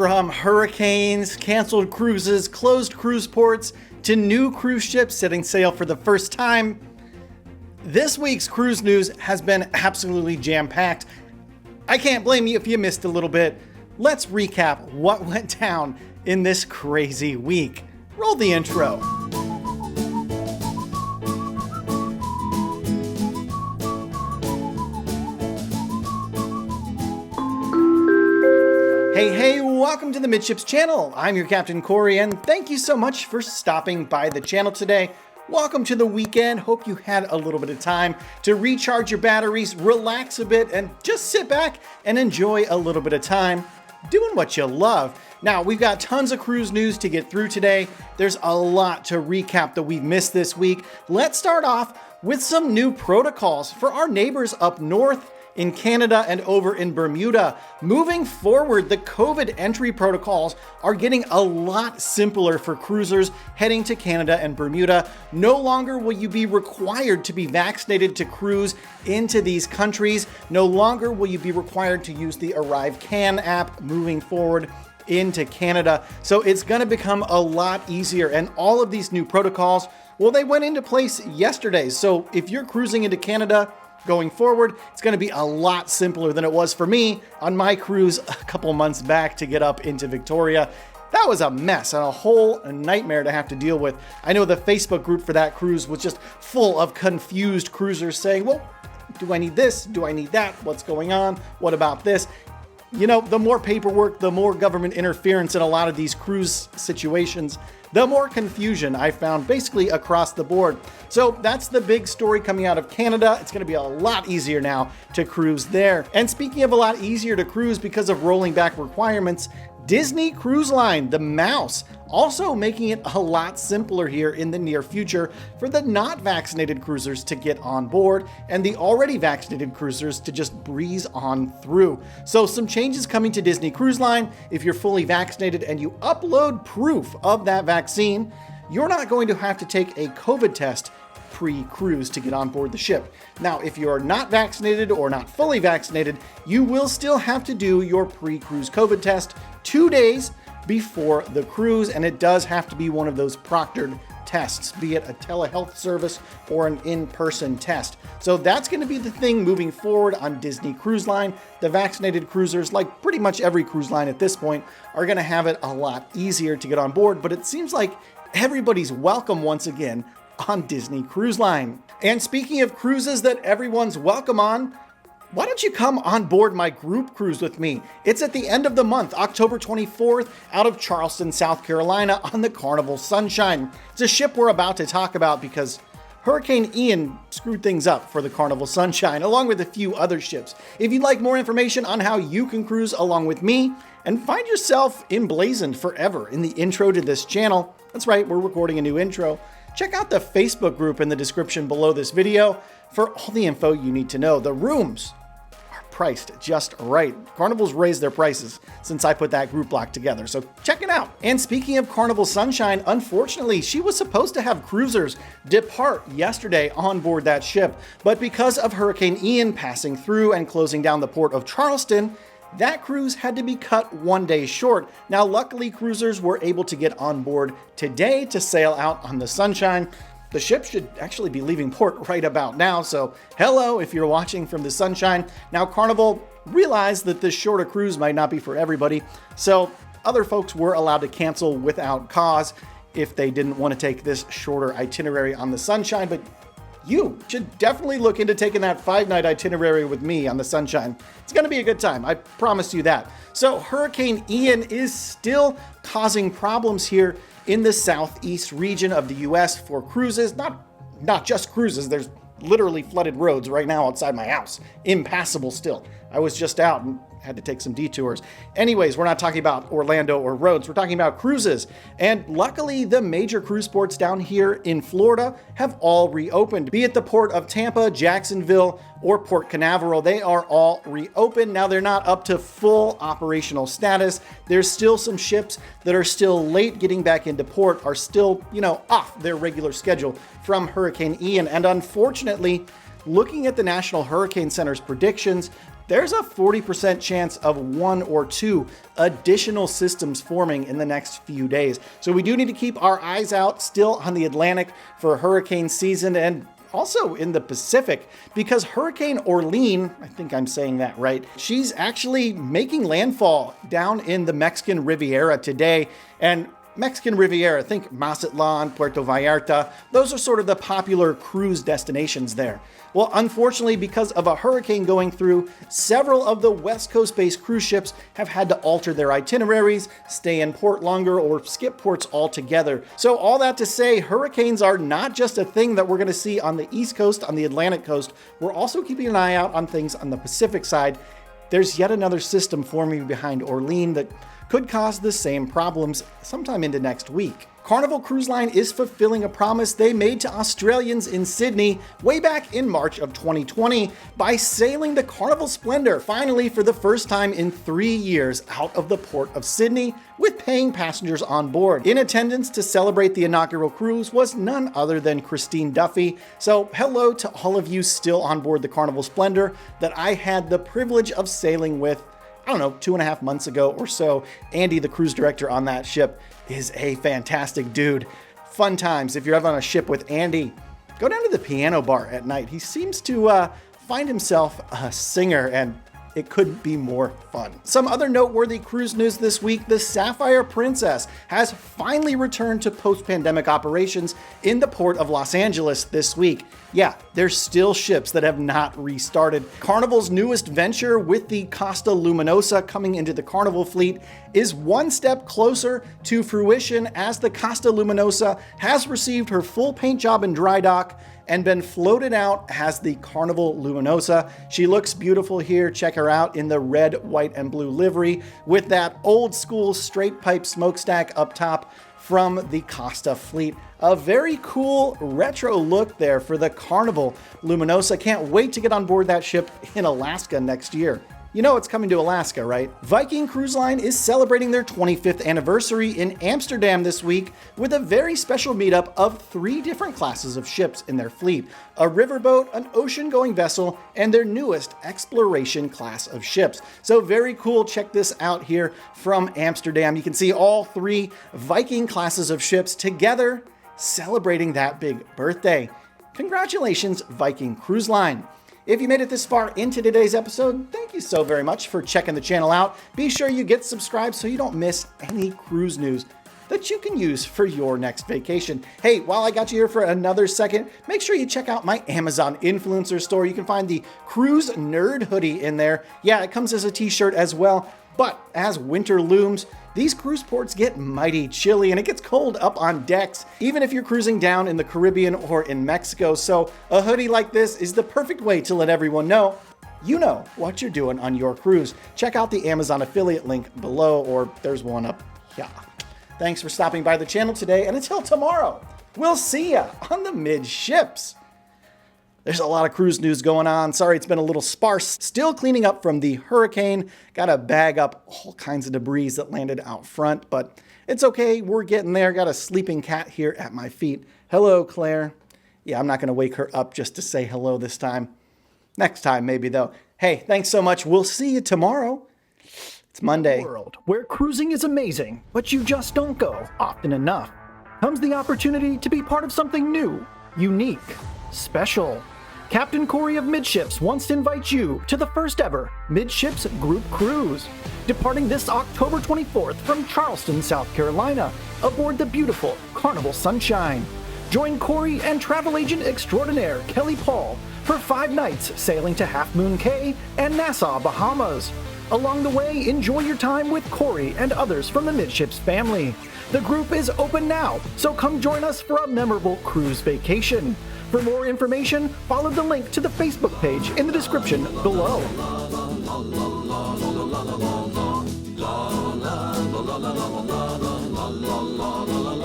From hurricanes, canceled cruises, closed cruise ports, to new cruise ships setting sail for the first time, this week's cruise news has been absolutely jam-packed. I can't blame you if you missed a little bit. Let's recap what went down in this crazy week. Roll the intro. Hey, welcome to the Midships channel. I'm your Captain Corey, and thank you so much for stopping by the channel today. Welcome to the weekend. Hope you had a little bit of time to recharge your batteries, relax a bit, and just sit back and enjoy a little bit of time doing what you love. Now, we've got tons of cruise news to get through today. There's a lot to recap that we've missed this week. Let's start off with some new protocols for our neighbors up north in Canada and over in Bermuda. Moving forward, the COVID entry protocols are getting a lot simpler for cruisers heading to Canada and Bermuda. No longer will you be required to be vaccinated to cruise into these countries. No longer will you be required to use the ArriveCAN app moving forward into Canada. So it's going to become a lot easier. And all of these new protocols, well, they went into place yesterday. So if you're cruising into Canada going forward, it's going to be a lot simpler than it was for me on my cruise a couple months back to get up into Victoria. That was a mess and a whole nightmare to have to deal with. I know the Facebook group for that cruise was just full of confused cruisers saying, well, do I need this? Do I need that? What's going on? What about this? You know, the more paperwork, the more government interference in a lot of these cruise situations, the more confusion I found basically across the board. So that's the big story coming out of Canada. It's going to be a lot easier now to cruise there. And speaking of a lot easier to cruise because of rolling back requirements, Disney Cruise Line, the Mouse, also making it a lot simpler here in the near future for the not vaccinated cruisers to get on board and the already vaccinated cruisers to just breeze on through. So some changes coming to Disney Cruise Line. If you're fully vaccinated and you upload proof of that vaccine, you're not going to have to take a COVID test pre-cruise to get on board the ship. Now, if you're not vaccinated or not fully vaccinated, you will still have to do your pre-cruise COVID test 2 days before the cruise, and it does have to be one of those proctored tests, be it a telehealth service or an in-person test. So that's going to be the thing moving forward on Disney Cruise Line. The vaccinated cruisers, like pretty much every cruise line at this point, are going to have it a lot easier to get on board, but it seems like everybody's welcome once again on Disney Cruise Line. And speaking of cruises that everyone's welcome on, why don't you come on board my group cruise with me? It's at the end of the month, October 24th, out of Charleston, South Carolina on the Carnival Sunshine. It's a ship we're about to talk about because Hurricane Ian screwed things up for the Carnival Sunshine, along with a few other ships. If you'd like more information on how you can cruise along with me and find yourself emblazoned forever in the intro to this channel, that's right, we're recording a new intro, check out the Facebook group in the description below this video for all the info you need to know. The rooms are priced just right. Carnival's raised their prices since I put that group block together, so check it out. And speaking of Carnival Sunshine, unfortunately, she was supposed to have cruisers depart yesterday on board that ship, but because of Hurricane Ian passing through and closing down the port of Charleston, that cruise had to be cut 1 day short. Now, luckily, cruisers were able to get on board today to sail out on the Sunshine. The ship should actually be leaving port right about now, so hello if you're watching from the Sunshine. Now, Carnival realized that this shorter cruise might not be for everybody, so other folks were allowed to cancel without cause if they didn't want to take this shorter itinerary on the Sunshine, but you should definitely look into taking that 5-night itinerary with me on the Sunshine. It's going to be a good time. I promise you that. So Hurricane Ian is still causing problems here in the southeast region of the U.S. for cruises. Not just cruises. There's literally flooded roads right now outside my house. Impassable still. I was just out and had to take some detours. Anyways, we're not talking about Orlando or roads. We're talking about cruises. And luckily, the major cruise ports down here in Florida have all reopened. Be it the port of Tampa, Jacksonville, or Port Canaveral, they are all reopened. Now, they're not up to full operational status. There's still some ships that are still late getting back into port, are still, off their regular schedule from Hurricane Ian. And unfortunately, looking at the National Hurricane Center's predictions, there's a 40% chance of 1 or 2 additional systems forming in the next few days. So we do need to keep our eyes out still on the Atlantic for hurricane season, and also in the Pacific, because Hurricane Orlean, I think I'm saying that right, she's actually making landfall down in the Mexican Riviera today. And Mexican Riviera, think Mazatlan, Puerto Vallarta, those are sort of the popular cruise destinations there. Well, unfortunately, because of a hurricane going through, several of the West Coast-based cruise ships have had to alter their itineraries, stay in port longer, or skip ports altogether. So all that to say, hurricanes are not just a thing that we're going to see on the East Coast, on the Atlantic coast. We're also keeping an eye out on things on the Pacific side. There's yet another system forming behind Orlean that could cause the same problems sometime into next week. Carnival Cruise Line is fulfilling a promise they made to Australians in Sydney way back in March of 2020 by sailing the Carnival Splendor, finally for the first time in 3 years, out of the port of Sydney with paying passengers on board. In attendance to celebrate the inaugural cruise was none other than Christine Duffy. So hello to all of you still on board the Carnival Splendor that I had the privilege of sailing with, I don't know, 2.5 months ago or so. Andy, the cruise director on that ship, is a fantastic dude. Fun times. If you're ever on a ship with Andy, go down to the piano bar at night. He seems to find himself a singer, and it couldn't be more fun. Some other noteworthy cruise news this week: the Sapphire Princess has finally returned to post-pandemic operations in the port of Los Angeles this week. Yeah, there's still ships that have not restarted. Carnival's newest venture with the Costa Luminosa coming into the Carnival fleet is one step closer to fruition, as the Costa Luminosa has received her full paint job in dry dock and been floated out as the Carnival Luminosa. She looks beautiful here. Check her out in the red, white, and blue livery with that old school straight pipe smokestack up top from the Costa fleet. A very cool retro look there for the Carnival Luminosa. Can't wait to get on board that ship in Alaska next year. You know it's coming to Alaska, right? Viking Cruise Line is celebrating their 25th anniversary in Amsterdam this week with a very special meetup of 3 different classes of ships in their fleet: a riverboat, an ocean-going vessel, and their newest exploration class of ships. So very cool. Check this out here from Amsterdam. You can see all 3 Viking classes of ships together celebrating that big birthday. Congratulations, Viking Cruise Line. If you made it this far into today's episode, thank you so very much for checking the channel out. Be sure you get subscribed so you don't miss any cruise news that you can use for your next vacation. Hey, while I got you here for another second, make sure you check out my Amazon influencer store. You can find the Cruise Nerd hoodie in there. Yeah, it comes as a t-shirt as well. But as winter looms, these cruise ports get mighty chilly and it gets cold up on decks, even if you're cruising down in the Caribbean or in Mexico. So a hoodie like this is the perfect way to let everyone know you know what you're doing on your cruise. Check out the Amazon affiliate link below, or there's one up here. Thanks for stopping by the channel today, and until tomorrow, we'll see ya on the Midships. There's a lot of cruise news going on. Sorry, it's been a little sparse. Still cleaning up from the hurricane. Got to bag up all kinds of debris that landed out front, but it's okay. We're getting there. Got a sleeping cat here at my feet. Hello, Claire. Yeah, I'm not going to wake her up just to say hello this time. Next time, maybe, though. Hey, thanks so much. We'll see you tomorrow. It's Monday. World where cruising is amazing, but you just don't go often enough, comes the opportunity to be part of something new, unique, special. Captain Corey of Midships wants to invite you to the first ever Midships Group Cruise, departing this October 24th from Charleston, South Carolina, aboard the beautiful Carnival Sunshine. Join Corey and travel agent extraordinaire Kelly Paul for 5 nights sailing to Half Moon Cay and Nassau, Bahamas. Along the way, enjoy your time with Corey and others from the Midships family. The group is open now, so come join us for a memorable cruise vacation. For more information, follow the link to the Facebook page in the description below. La la la la la la la la la la la la la la la la la.